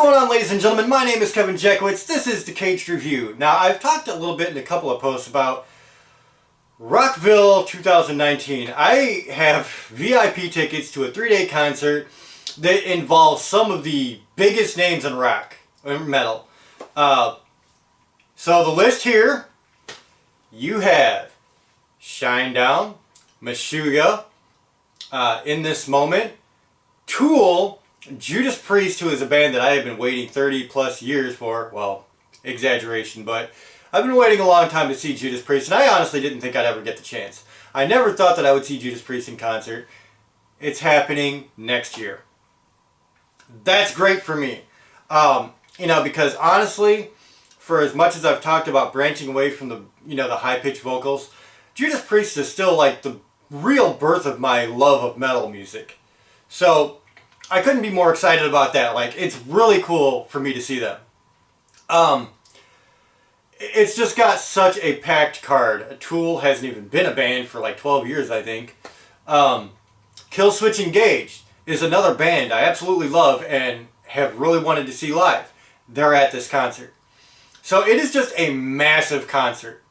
going on, ladies and gentlemen? My name is Kevin Jekowitz. This is the Kaged Review. Now, I've talked a little bit in a couple of posts about Rockville 2019. I have VIP tickets to a 3-day concert that involves some of the biggest names in rock and metal. So the list here, you have Shinedown, Meshuggah, In This Moment, Tool, Judas Priest, who is a band that I have been waiting 30 plus years for. Well, exaggeration, but I've been waiting a long time to see Judas Priest, and I honestly didn't think I'd ever get the chance. I never thought that I would see Judas Priest in concert. It's happening next year. That's great for me. Because honestly, for as much as I've talked about branching away from the, the high-pitched vocals, Judas Priest is still like the real birth of my love of metal music. So I couldn't be more excited about that. Like, it's really cool for me to see them. It's just got such a packed card. Tool hasn't even been a band for like 12 years, I think. Killswitch Engaged is another band I absolutely love and have really wanted to see live. They're at this concert. So it is just a massive concert.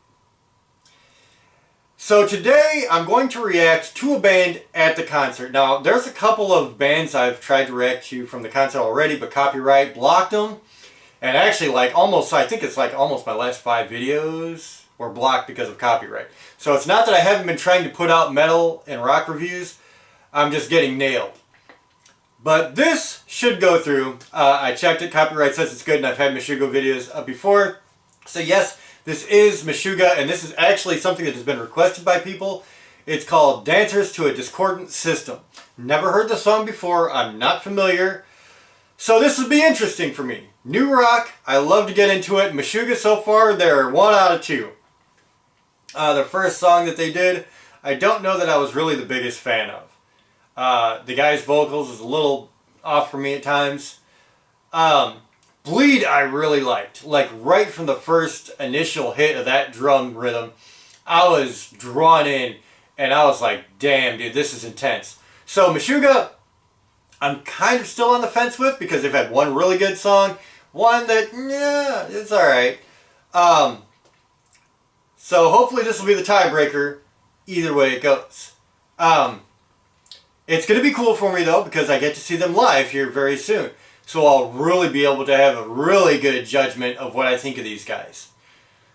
So today I'm going to react to a band at the concert. Now, there's a couple of bands I've tried to react to from the concert already, but copyright blocked them. And actually, I think it's almost my last 5 videos were blocked because of copyright. So it's not that I haven't been trying to put out metal and rock reviews. I'm just getting nailed. But this should go through. I checked it. Copyright says it's good, and I've had Meshuggah videos up before. So yes, this is Meshuggah, and this is actually something that has been requested by people. It's called Dancers to a Discordant System. Never heard the song before. I'm not familiar. So this will be interesting for me. New rock. I love to get into it. Meshuggah so far, they're 1 out of 2. The first song that they did, I don't know that I was really the biggest fan of. The guy's vocals is a little off for me at times. Bleed I really liked. Like right from the first initial hit of that drum rhythm, I was drawn in and I was like, damn dude, this is intense. So Meshuggah, I'm kind of still on the fence with because they've had one really good song, one that, yeah, it's alright. So hopefully this will be the tiebreaker either way it goes. It's going to be cool for me though because I get to see them live here very soon. So I'll really be able to have a really good judgment of what I think of these guys.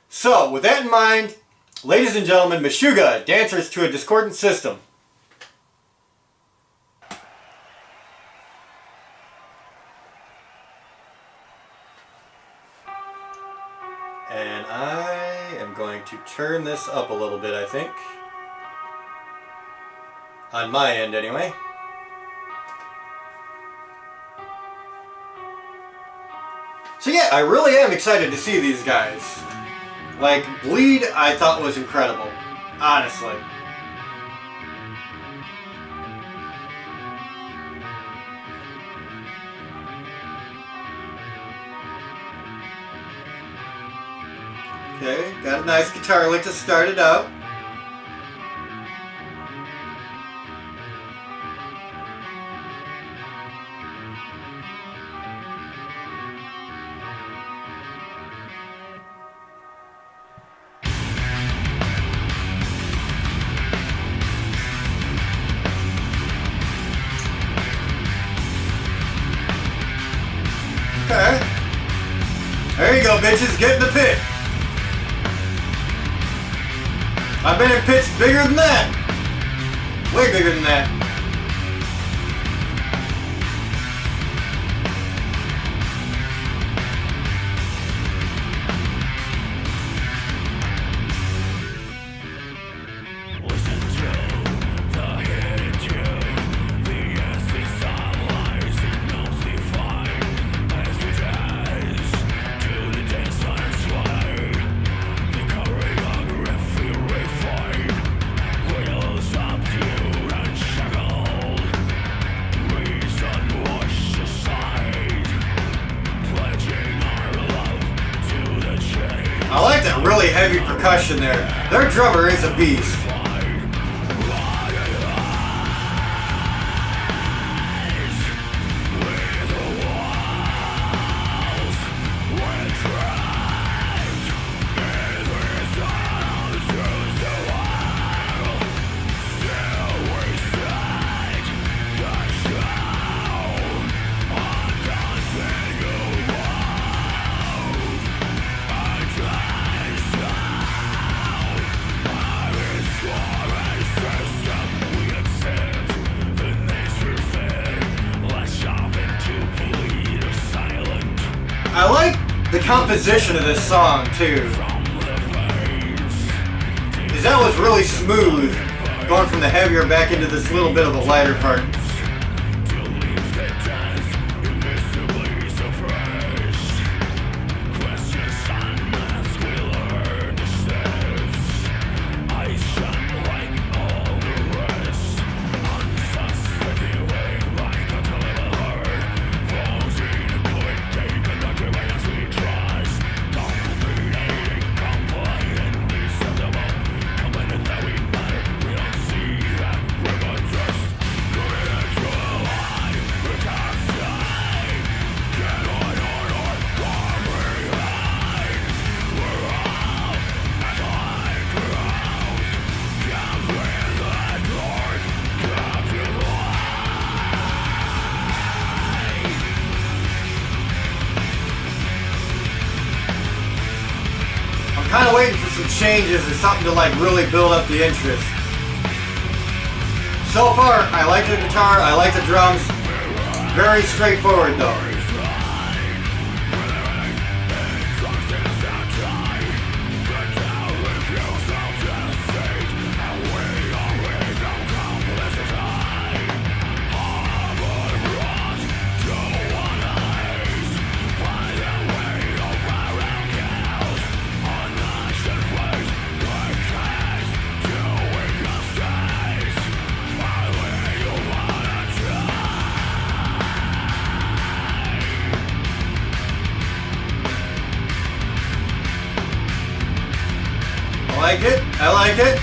So with that in mind, ladies and gentlemen, Meshuggah, Dancers to a Discordant System. And I am going to turn this up a little bit, I think. On my end, anyway. So yeah, I really am excited to see these guys. Like, Bleed, I thought was incredible. Honestly. Okay, got a nice guitar lick to start it out. Okay. There you go, bitches. Get in the pit. I've been in pits bigger than that. Way bigger than that. I like that really heavy percussion there. Their drummer is a beast. composition of this song too. Because that was really smooth, going from the heavier back into this little bit of a lighter part. Kind of waiting for some changes or something to like really build up the interest. So far, I like the guitar, I like the drums. Very straightforward though. I like it. I like it.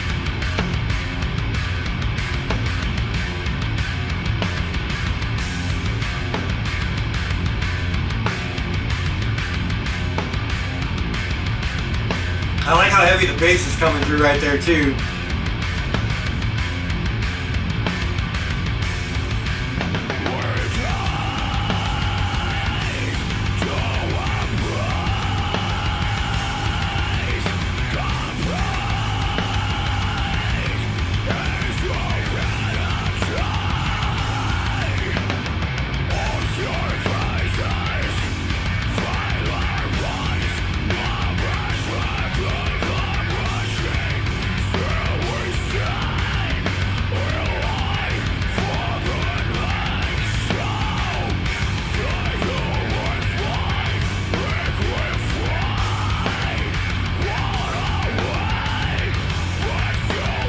I like how heavy the bass is coming through right there too.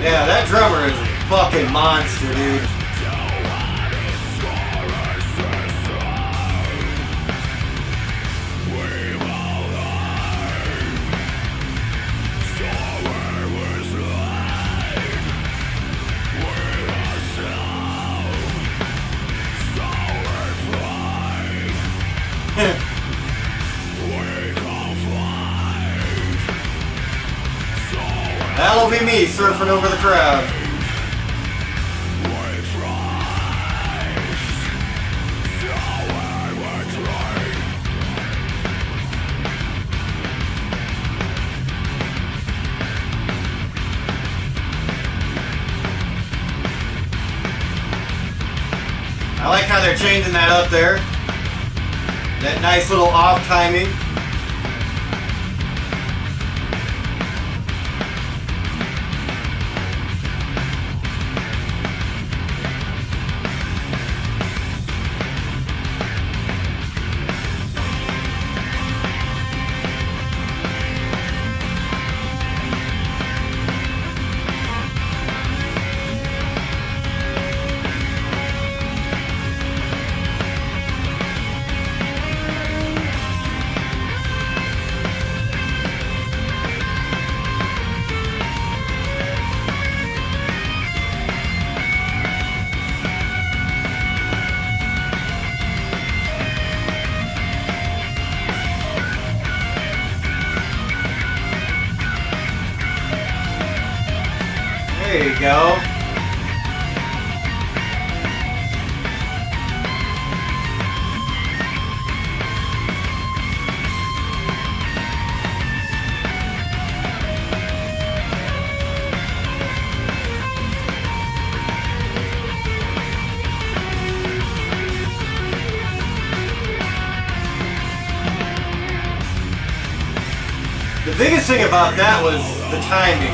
Yeah, that drummer is a fucking monster, dude. That'll be me surfing over the crowd. I like how they're changing that up there. That nice little off timing. There you go. biggest thing about that was the timing.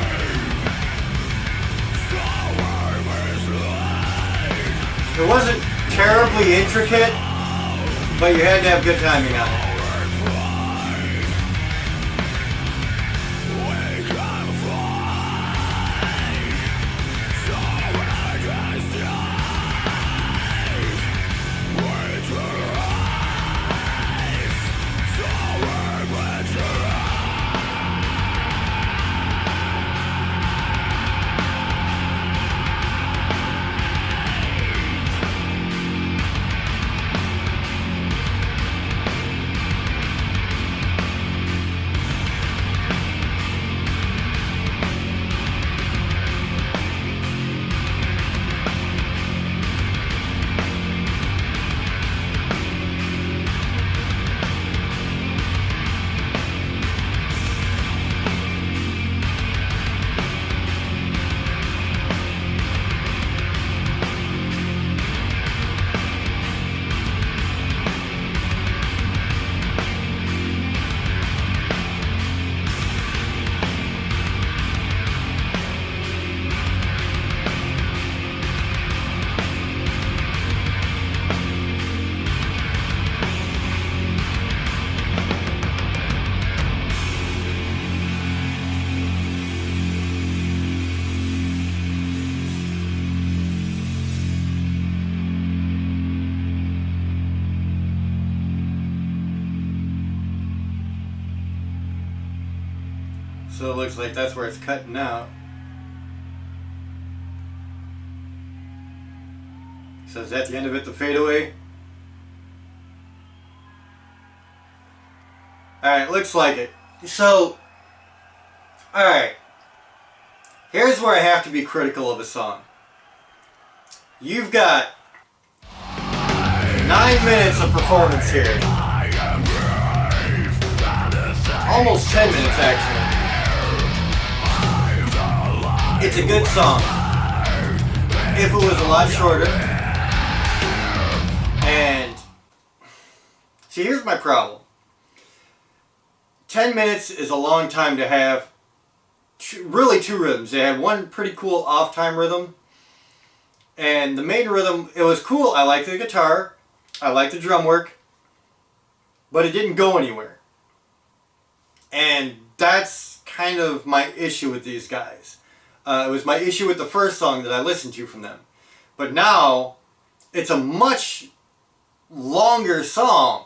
It wasn't terribly intricate, but you had to have good timing on it. So it looks like that's where it's cutting out. So is that the end of it, the fadeaway? Alright, looks like it. So, alright. Here's where I have to be critical of a song. You've got 9 minutes of performance here. Almost 10 minutes actually. It's a good song. If it was a lot shorter. And see, here's my problem. 10 minutes is a long time to have really two rhythms. They had one pretty cool off-time rhythm. And the main rhythm, it was cool. I liked the guitar. I liked the drum work. But it didn't go anywhere. And that's kind of my issue with these guys. It was my issue with the first song that I listened to from them. But now, it's a much longer song.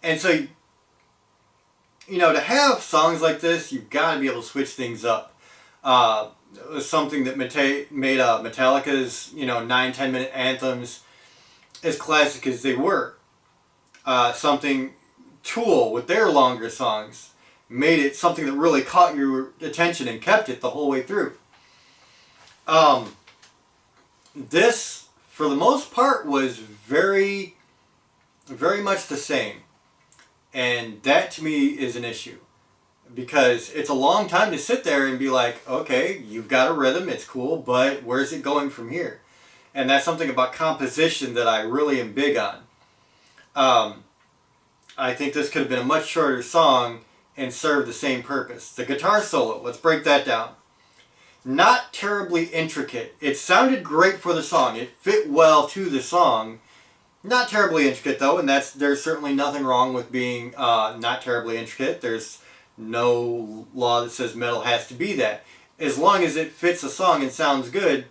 And so, you know, to have songs like this, you've got to be able to switch things up. It was something that made Metallica's, 9-10 minute anthems as classic as they were. Something Tool with their longer songs made it something that really caught your attention and kept it the whole way through. This, for the most part, was very, very much the same. And that to me is an issue. Because it's a long time to sit there and be like, okay, you've got a rhythm, it's cool, but where's it going from here? And that's something about composition that I really am big on. I think this could have been a much shorter song and served the same purpose. The guitar solo, let's break that down. Not terribly intricate. It sounded great for the song. It fit well to the song. Not terribly intricate though, and there's certainly nothing wrong with being not terribly intricate. There's no law that says metal has to be that. As long as it fits the song and sounds good,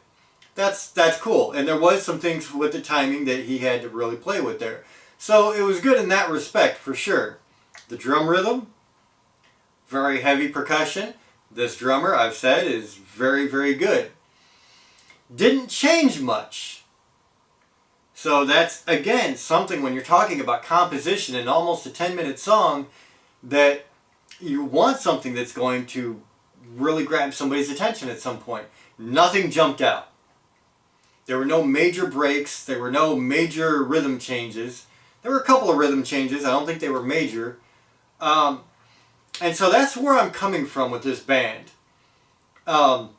that's cool. And there was some things with the timing that he had to really play with there. So it was good in that respect, for sure. The drum rhythm, very heavy percussion. This drummer, I've said, is very, very good. Didn't change much. So that's, again, something when you're talking about composition in almost a 10-minute song, that you want something that's going to really grab somebody's attention at some point. Nothing jumped out. There were no major breaks. There were no major rhythm changes. There were a couple of rhythm changes. I don't think they were major. And so that's where I'm coming from with this band. The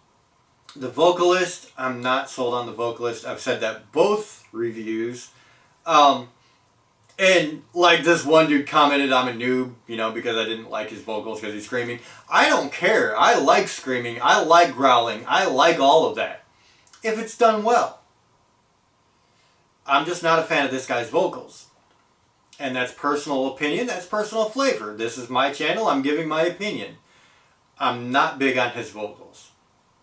vocalist, I'm not sold on the vocalist. I've said that both reviews. And like this one dude commented, I'm a noob, you know, because I didn't like his vocals because he's screaming. I don't care. I like screaming. I like growling. I like all of that. If it's done well. I'm just not a fan of this guy's vocals. And that's personal opinion. That's personal flavor. This is my channel. I'm giving my opinion. I'm not big on his vocals.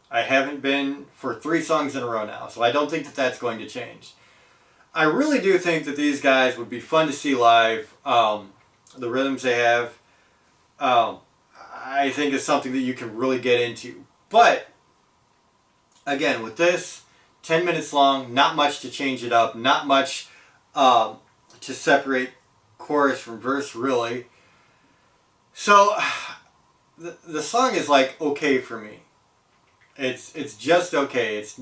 I haven't been for 3 songs in a row now. So I don't think that that's going to change. I really do think that these guys would be fun to see live. The rhythms they have, I think is something that you can really get into. But, again, with this, 10 minutes long, not much to change it up, not much to separate chorus from verse, really. So, the song is like okay for me. It's just okay. It's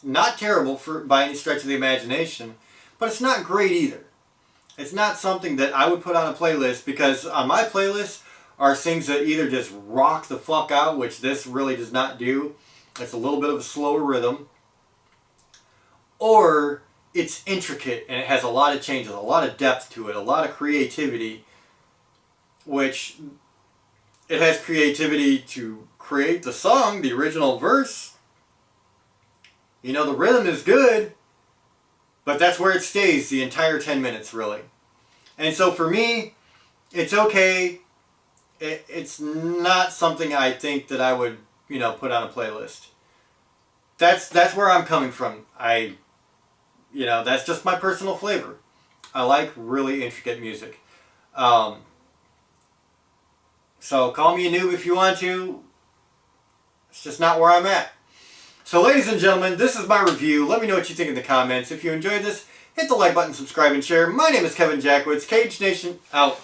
not terrible by any stretch of the imagination. But it's not great either. It's not something that I would put on a playlist, because on my playlist are things that either just rock the fuck out, which this really does not do. It's a little bit of a slower rhythm. Or it's intricate and it has a lot of changes, a lot of depth to it, a lot of creativity, which it has creativity to create the song, the original verse. You know, the rhythm is good. But that's where it stays the entire 10 minutes, really. And so for me, it's okay. It's not something I think that I would, you know, put on a playlist. That's where I'm coming from. You know, that's just my personal flavor. I like really intricate music. So call me a noob if you want to. It's just not where I'm at. So ladies and gentlemen, this is my review. Let me know what you think in the comments. If you enjoyed this, hit the like button, subscribe, and share. My name is Kevin Jackwitz. Kaged Nation, out.